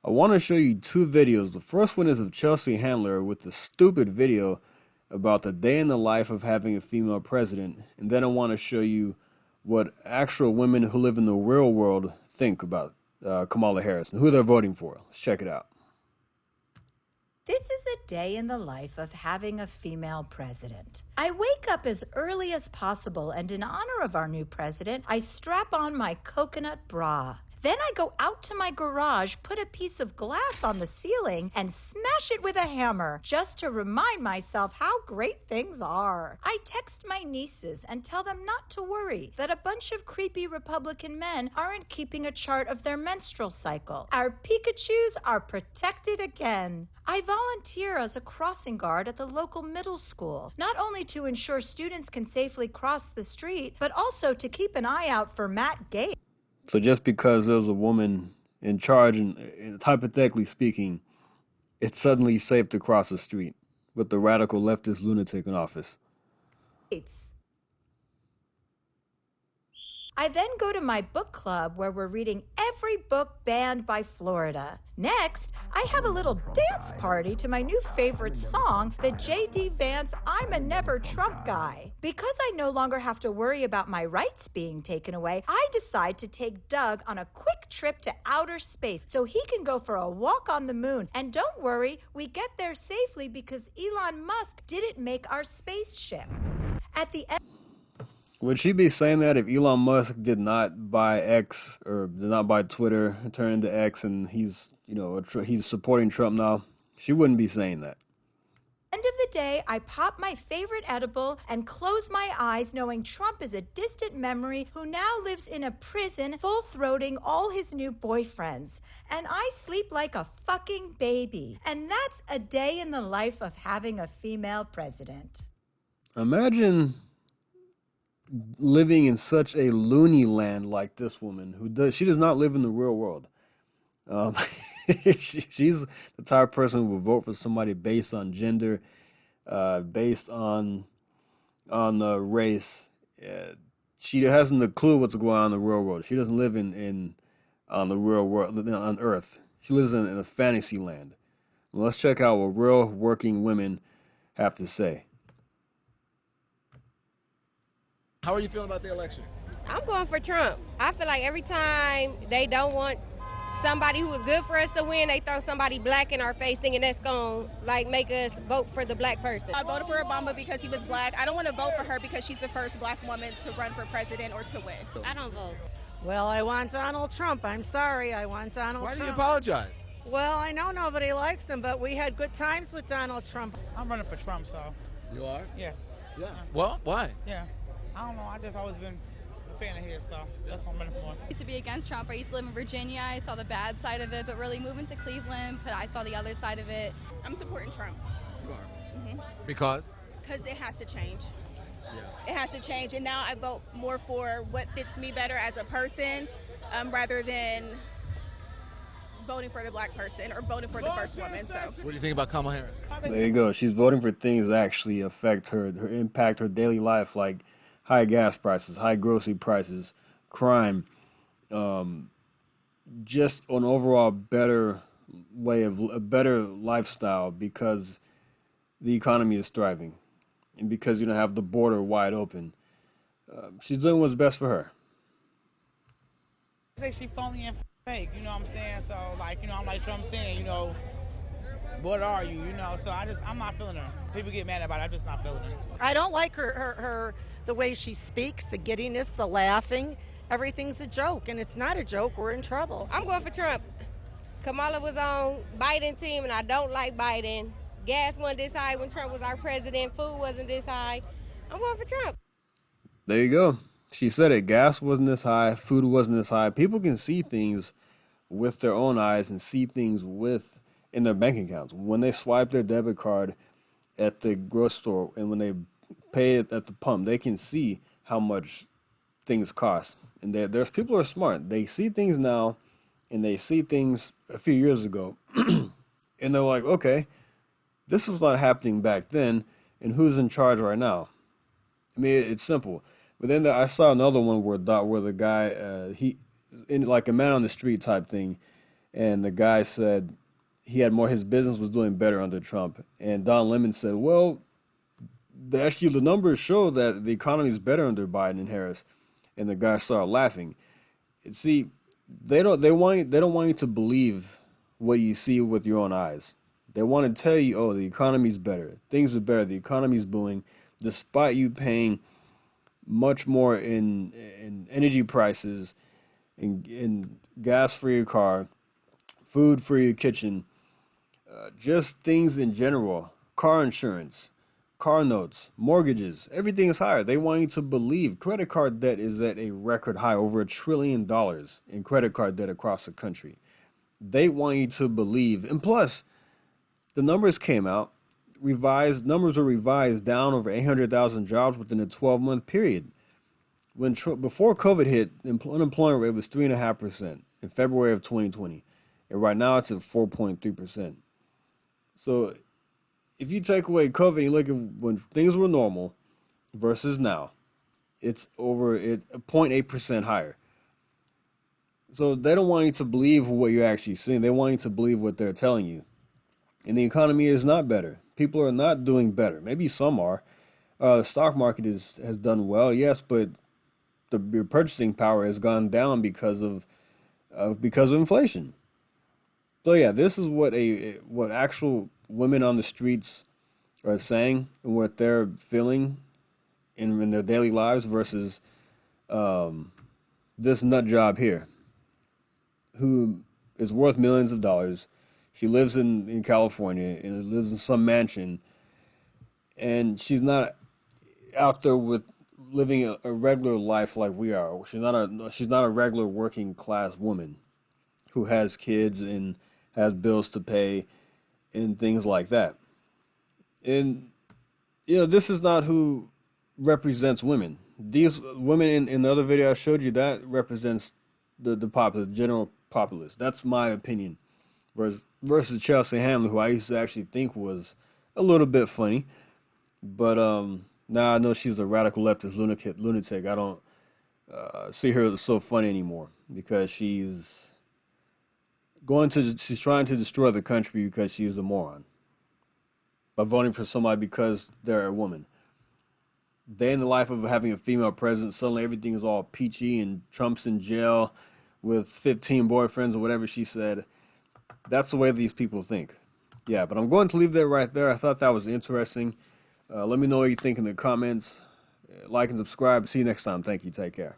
I want to show you two videos. The first one is of Chelsea Handler with the stupid video about the day in the life of having a female president. And then I want to show you what actual women who live in the real world think about Kamala Harris and who they're voting for. Let's check it out. This is a day in the life of having a female president. I wake up as early as possible, and in honor of our new president, I strap on my coconut bra. Then I go out to my garage, put a piece of glass on the ceiling, and smash it with a hammer just to remind myself how great things are. I text my nieces and tell them not to worry, that a bunch of creepy Republican men aren't keeping a chart of their menstrual cycle. Our Pikachus are protected again. I volunteer as a crossing guard at the local middle school, not only to ensure students can safely cross the street, but also to keep an eye out for Matt Gaetz. So just because there's a woman in charge, and hypothetically speaking, it's suddenly safe to cross the street with the radical leftist lunatic in office. I then go to my book club where we're reading every book banned by Florida. Next, I have a little dance party to my new favorite song, the J.D. Vance I'm a Never Trump Guy. Because I no longer have to worry about my rights being taken away, I decide to take Doug on a quick trip to outer space so he can go for a walk on the moon. And don't worry, we get there safely because Elon Musk didn't make our spaceship. At the end, would she be saying that if Elon Musk did not buy X or did not buy Twitter and turn into X and he's, he's supporting Trump now? She wouldn't be saying that. End of the day, I pop my favorite edible and close my eyes knowing Trump is a distant memory who now lives in a prison full-throating all his new boyfriends. And I sleep like a fucking baby. And that's a day in the life of having a female president. Imagine living in such a loony land like this woman she does not live in the real world. Um, she's the type of person who will vote for somebody based on gender, based on race. She hasn't a clue what's going on in the real world. She doesn't live in on the real world on Earth. She lives in a fantasy land. Well, let's check out what real working women have to say. How are you feeling about the election? I'm going for Trump. I feel like every time they don't want somebody who is good for us to win, they throw somebody black in our face thinking that's going to make us vote for the black person. I voted for Obama because he was black. I don't want to vote for her because she's the first black woman to run for president or to win. I don't vote. Well, I want Donald Trump. I'm sorry. I want Donald Trump. Why do you apologize? Well, I know nobody likes him, but we had good times with Donald Trump. I'm running for Trump, so. You are? Yeah. Yeah. Well, why? Yeah. I don't know. I just always been a fan of his, so that's what I'm running for. I used to be against Trump. I used to live in Virginia. I saw the bad side of it, but really moving to Cleveland, but I saw the other side of it. I'm supporting Trump. You are. Because? Because it has to change. Yeah. It has to change, and now I vote more for what fits me better as a person rather than voting for the black person or voting for the first woman. So, what do you think about Kamala Harris? There you go. She's voting for things that actually affect her impact her daily life, like high gas prices, high grocery prices, crime, just an overall better a better lifestyle because the economy is thriving and because you don't have the border wide open. She's doing what's best for her. I say she phony and fake, you know what I'm saying? So, I'm like Trump saying, what are you, So I'm not feeling her. People get mad about it, I'm just not feeling her. I don't like her the way she speaks, the giddiness, the laughing. Everything's a joke, and it's not a joke. We're in trouble. I'm going for Trump. Kamala was on Biden's team, and I don't like Biden. Gas wasn't this high when Trump was our president. Food wasn't this high. I'm going for Trump. There you go. She said it. Gas wasn't this high. Food wasn't this high. People can see things with their own eyes and see things in their bank accounts. When they swipe their debit card at the grocery store and when they pay it at the pump, they can see how much things cost. And there's people who are smart. They see things now and they see things a few years ago. And they're like, okay, this was not happening back then. And who's in charge right now? I mean, it's simple. But then I saw another one where the guy, he in like a man on the street type thing, and the guy said he had more. His business was doing better under Trump, and Don Lemon said, "Well, actually, the numbers show that the economy is better under Biden and Harris." And the guy started laughing. See, they don't want you to believe what you see with your own eyes. They want to tell you, "Oh, the economy's better, things are better, the economy's booming," despite you paying much more in energy prices, in gas for your car, food for your kitchen, just things in general, car insurance, car notes, mortgages, everything is higher. They want you to believe credit card debt is at a record high, over $1 trillion in credit card debt across the country. They want you to believe, and plus, the numbers came out, numbers were revised down over 800,000 jobs within a 12-month period. Before COVID hit, the unemployment rate was 3.5% in February of 2020, and right now it's at 4.3%. So if you take away COVID and you look at when things were normal versus now, it's over 0.8% higher. So they don't want you to believe what you're actually seeing. They want you to believe what they're telling you. And the economy is not better. People are not doing better. Maybe some are. The stock market has done well, yes, but your purchasing power has gone down because of inflation. So yeah, this is what actual women on the streets are saying and what they're feeling in their daily lives versus this nut job here, who is worth millions of dollars. She lives in California and lives in some mansion, and she's not out there with living a regular life like we are. She's not a regular working class woman who has kids and has bills to pay and things like that. And this is not who represents women. These women in the other video I showed you, that represents the general populace. That's my opinion. Versus Chelsea Handler, who I used to actually think was a little bit funny, but now I know she's a radical leftist lunatic. I don't see her so funny anymore because she's trying to destroy the country because she's a moron by voting for somebody because they're a woman. Day in the life of having a female president, suddenly everything is all peachy and Trump's in jail with 15 boyfriends or whatever she said. That's the way these people think. Yeah, but I'm going to leave that right there. I thought that was interesting. Let me know what you think in the comments. Like and subscribe. See you next time. Thank you. Take care.